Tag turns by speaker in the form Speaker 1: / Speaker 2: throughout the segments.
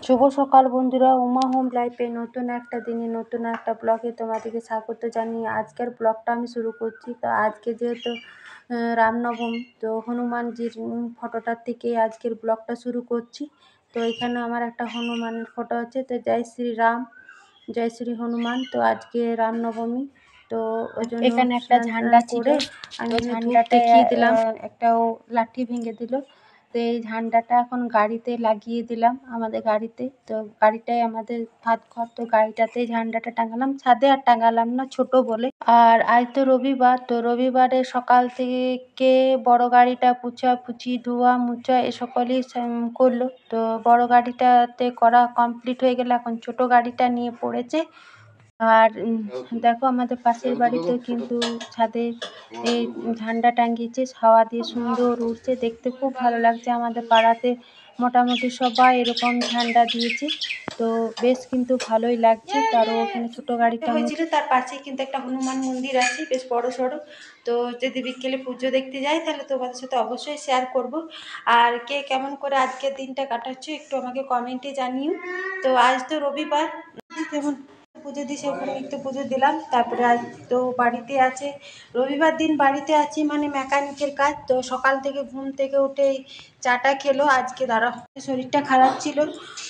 Speaker 1: শুভ সকাল বন্ধুরা, উমা হোম লাইফে নতুন একটা দিনে নতুন একটা ব্লগে তোমাদেরকে স্বাগত জানিয়ে আজকের ব্লগটা আমি শুরু করছি। তো আজকে যেহেতু রামনবমী, তো হনুমানজির ফটোটার থেকে আজকের ব্লগটা শুরু করছি। তো এখানে আমার একটা হনুমানের ফটো আছে। তো জয় শ্রী রাম, জয় শ্রী হনুমান। তো আজকে রামনবমী, তো ওই জন্য
Speaker 2: এখানে একটা
Speaker 1: স্নান
Speaker 2: ঝান্ডা ছিল,
Speaker 1: করে আমি ধূপ দেখিয়ে দিলাম। একটাও লাঠি ভেঙে দিল। তো এই ঝান্ডাটা এখন গাড়িতে লাগিয়ে দিলাম, আমাদের গাড়িতে। তো গাড়িটাই আমাদের ভাত ঘর, তো গাড়িটাতেই ঝান্ডাটা টাঙালাম, ছাদে আর টাঙালাম না ছোট বলে। আর আজ তো রবিবার, তো রবিবারে সকাল থেকে বড় গাড়িটা পুছাপুছি ধোয়া মুছা এ সকলই করলো। তো বড় গাড়িটাতে করা কমপ্লিট হয়ে গেলে এখন ছোট গাড়িটা নিয়ে পড়েছে। আর দেখো আমাদের পাশের বাড়িতে কিন্তু ছাদে এই ঝান্ডা টাঙ্গিয়েছে, হাওয়া দিয়ে সুন্দর উঠছে, দেখতে খুব ভালো লাগছে। আমাদের পাড়াতে মোটামুটি সবাই এরকম ঝান্ডা দিয়েছে, তো বেশ কিন্তু ভালোই লাগছে। তারও ওখানে ছোট গাড়িটা হয়েছিল, তার পাশে কিন্তু একটা হনুমান মন্দির আছে বেশ বড় সড়ো। তো যদি বিকেলে পুজো দেখতে যাই তাহলে তোমাদের সাথে অবশ্যই শেয়ার করব। আর কে কেমন করে আজকের দিনটা কাটাচ্ছ একটু আমাকে কমেন্টে জানিও। তো আজ তো রবিবার, যেমন পুজো দিই সেরকম নিত্য পুজো দিলাম। তারপরে আজ তো বাড়িতে আছে, রবিবার দিন বাড়িতে আছি মানে মেকানিকের কাজ। তো সকাল থেকে ঘুম থেকে উঠেই চাটা খেলো। আজকে দাঁড়া শরীরটা খারাপ ছিল,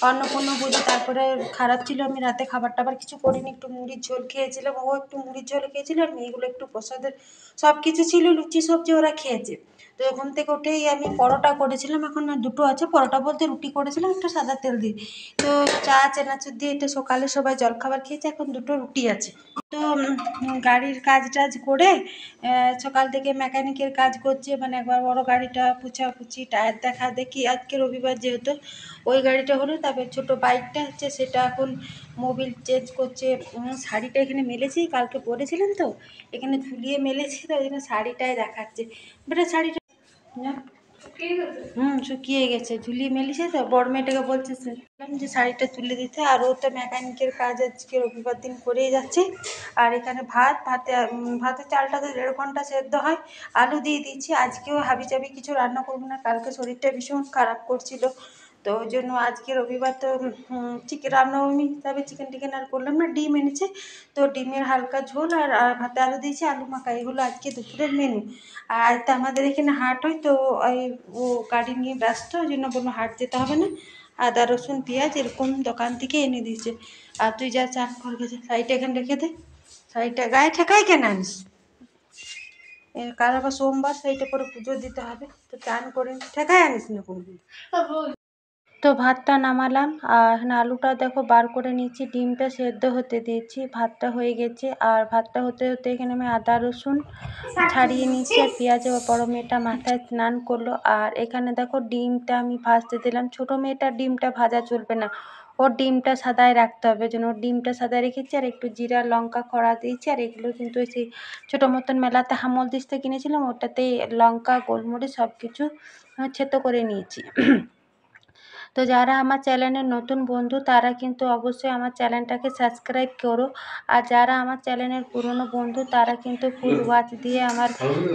Speaker 1: অন্নপূর্ণা পুজো, তারপরে খারাপ ছিল, আমি রাতে খাবার টাবার কিছু করিনি, একটু মুড়ির ঝোল খেয়েছিলাম, ও একটু মুড়ির ঝোল খেয়েছিল, আর মেয়েগুলো একটু প্রসাদের সব কিছু ছিল, লুচি সবজি ওরা খেয়েছে। তো ঘুম থেকে উঠেই আমি পরোটা করেছিলাম, এখন দুটো আছে, পরোটা বলতে রুটি করেছিলাম একটু সাদা তেল দিয়ে। তো চা চেনাচুর দিয়ে এটা সকালে সবাই জলখাবার খেয়েছে, এখন দুটো রুটি আছে। তো গাড়ির কাজ টাজ করে সকাল থেকে মেকানিকের কাজ করছে, মানে একবার বড় গাড়িটা পুছাপুছি টায়ার দেখা দেখি, আজকে রবিবার যেহেতু ওই গাড়িটা হলো। তারপর ছোট বাইকটা হচ্ছে সেটা এখন মোবিল চেঞ্জ করছে। শাড়িটা এখানে মেলেছি, কালকে পরেছিলাম তো এখানে ঝুলিয়ে মেলেছি, তো ওই জন্য শাড়িটাই দেখাচ্ছে। বেটা শাড়িটা শুকিয়ে গেছে, ঝুলিয়ে মেলিছে। তো বড় মেয়েটাকে বলছে যে শাড়িটা তুলে দিতে, আর ও তো মেকানিকের কাজ আজকে রবিবার দিন করেই যাচ্ছে। আর এখানে ভাতের চালটা তো 1.5 ঘন্টা সেদ্ধ হয়, আলু দিয়ে দিচ্ছি। আজকেও হাবিজাবি কিছু রান্না করবো না, কালকে শরীরটা ভীষণ খারাপ করছিল, তো ওই জন্য আজকে রবিবার তো চিকেন রামনবমী হিসাবে চিকেন টিকেন আর করলাম না, ডিম এনেছে, তো ডিমের হালকা ঝোল আর ভাতে আলু দিয়েছি, আলু মাখা, এগুলো আজকে দুপুরের মেনু। আর তো আমাদের এখানে হাট হয়, তো ও গাড়ি নিয়ে ব্যস্ত, ওই জন্য বললো হাট যেতে হবে না, আদা রসুন পেঁয়াজ এরকম দোকান থেকে এনে দিয়েছে। আর তুই যা চান করে গেছে, শাড়িটা এখানে রেখে দে, শাড়িটা গায়ে ঠেকাই কেন আনিস, কাল আবার সোমবার, শাড়িটা পরে পুজো দিতে হবে, তো চান করে ঠেকাই আনিস না কোনদিন। তো ভাতটা নামালাম, আর এখানে আলুটা দেখো বার করে নিয়েছি, ডিমটা সেদ্ধ হতে দিয়েছি, ভাতটা হয়ে গেছে। আর ভাতটা হতে হতে এখানে আমি আদা রসুন ছাড়িয়ে নিয়েছি, আর পেঁয়াজ। বড় মেয়েটা মাথায় স্নান করলো। আর এখানে দেখো ডিমটা আমি ভাজতে দিলাম, ছোট মেয়েটার ডিমটা ভাজা চলবে না, ওর ডিমটা সাদায় রাখতে হবে, যেন ওর ডিমটা সাদায় রেখেছি। আর একটু জিরা লঙ্কা খড়া দিয়েছি, আর এগুলো কিন্তু সেই ছোটো মতন মেলাতে হামল দিস্তে কিনেছিলাম, ওটাতেই লঙ্কা গোলমরিচ সব কিছু থেতো করে নিয়েছি। তো যারা আমার চ্যানেলের নতুন বন্ধু তারা কিন্তু অবশ্যই আমার চ্যানেলটাকে সাবস্ক্রাইব করো, আর যারা আমার চ্যানেলের পুরনো বন্ধু তারা কিন্তু ফুল ওয়াচ দিয়ে আমার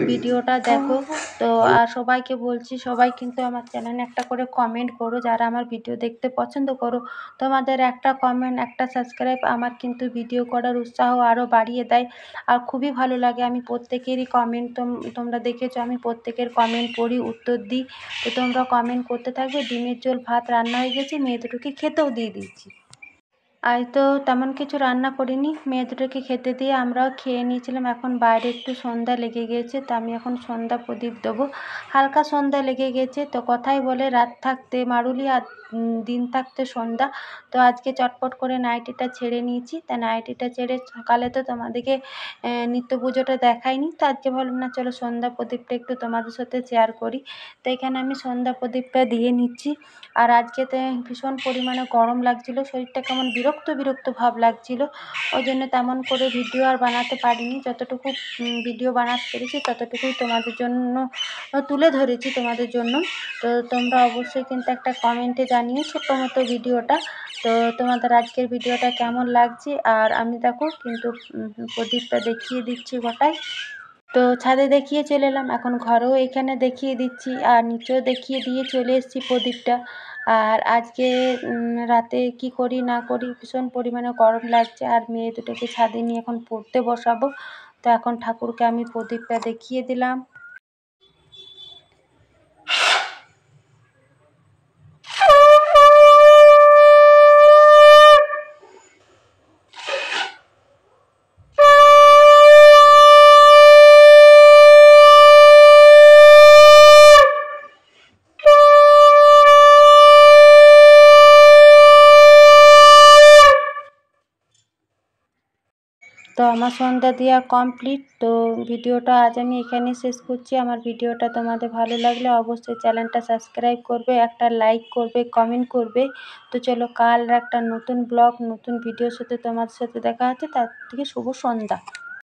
Speaker 1: ভিডিওটা দেখো। তো আর সবাইকে বলছি, সবাই কিন্তু আমার চ্যানেলে একটা করে কমেন্ট করো, যারা আমার ভিডিও দেখতে পছন্দ করো। তোমাদের একটা কমেন্ট একটা সাবস্ক্রাইব আমার কিন্তু ভিডিও করার উৎসাহ আরও বাড়িয়ে দেয়, আর খুবই ভালো লাগে। আমি প্রত্যেকেরই কমেন্ট তোমরা দেখেছো, আমি প্রত্যেকের কমেন্ট পড়ি, উত্তর দিই। তো তোমরা কমেন্ট করতে থাকবে। ডিমের ঝোল ভাত রান্না হয়ে গেছে, মেয়ে দুটোকে খেতেও দিয়ে দিয়েছি। আজ তো তেমন কিছু রান্না করিনি, মেয়ে দুটোকে খেতে দিয়ে আমরাও খেয়ে নিয়েছিলাম। এখন বাইরে একটু সন্ধ্যা লেগে গিয়েছে, তো আমি এখন সন্ধ্যা প্রদীপ দেবো, হালকা সন্ধ্যা লেগে গেছে। তো কথাই বলে রাত থাকতে মারুলি আর দিন থাকতে সন্ধ্যা। তো আজকে চটপট করে নাইটিটা ছেড়ে নিয়েছি, তা নাইটিটা ছেড়ে সকালে তো তোমাদেরকে নিত্য পুজোটা দেখাইনি, তো আজকে ভাবলাম না চলো সন্ধ্যা প্রদীপটা একটু তোমাদের সাথে শেয়ার করি। তো এখানে আমি সন্ধ্যা প্রদীপটা দিয়ে নিচ্ছি। আর আজকেতে ভীষণ পরিমাণে গরম লাগছিল, শরীরটা কেমন বিরক্ত বিরক্ত ভাব লাগছিল, ওই জন্য তেমন করে ভিডিও আর বানাতে পারিনি। যতটুকু ভিডিও বানাতে পেরেছি ততটুকুই তোমাদের জন্য তুলে ধরেছি তোমাদের জন্য। তো তোমরা অবশ্যই কিন্তু একটা কমেন্টে জানিও ছোট্ট মতো ভিডিওটা, তো তোমাদের আজকের ভিডিওটা কেমন লাগছে। আর আমি দেখো কিন্তু প্রদীপটা দেখিয়ে দিচ্ছি গোটাই। তো ছাদে দেখিয়ে চলে এলাম, এখন ঘরেও এখানে দেখিয়ে দিচ্ছি, আর নিচেও দেখিয়ে দিয়ে চলে এসেছি প্রদীপটা। আর আজকে রাতে কি করি না করি, ভীষণ পরিমাণে গরম লাগছে। আর মেয়ে দুটোকে ছাদে নিয়ে এখন পড়তে বসাবো। তো এখন ঠাকুরকে আমি প্রদীপটা দেখিয়ে দিলাম। তো আমার সন্ধ্যা দেওয়া কমপ্লিট। তো ভিডিওটা আজ আমি এখানে শেষ করছি। আমার ভিডিওটা তোমাদের ভালো লাগলে অবশ্যই চ্যানেলটা সাবস্ক্রাইব করবে, একটা লাইক করবে, কমেন্ট করবে। তো চলো, কাল একটা নতুন ব্লগ নতুন ভিডিওর সাথে তোমাদের সাথে দেখা হচ্ছে। তার থেকে শুভ সন্ধ্যা।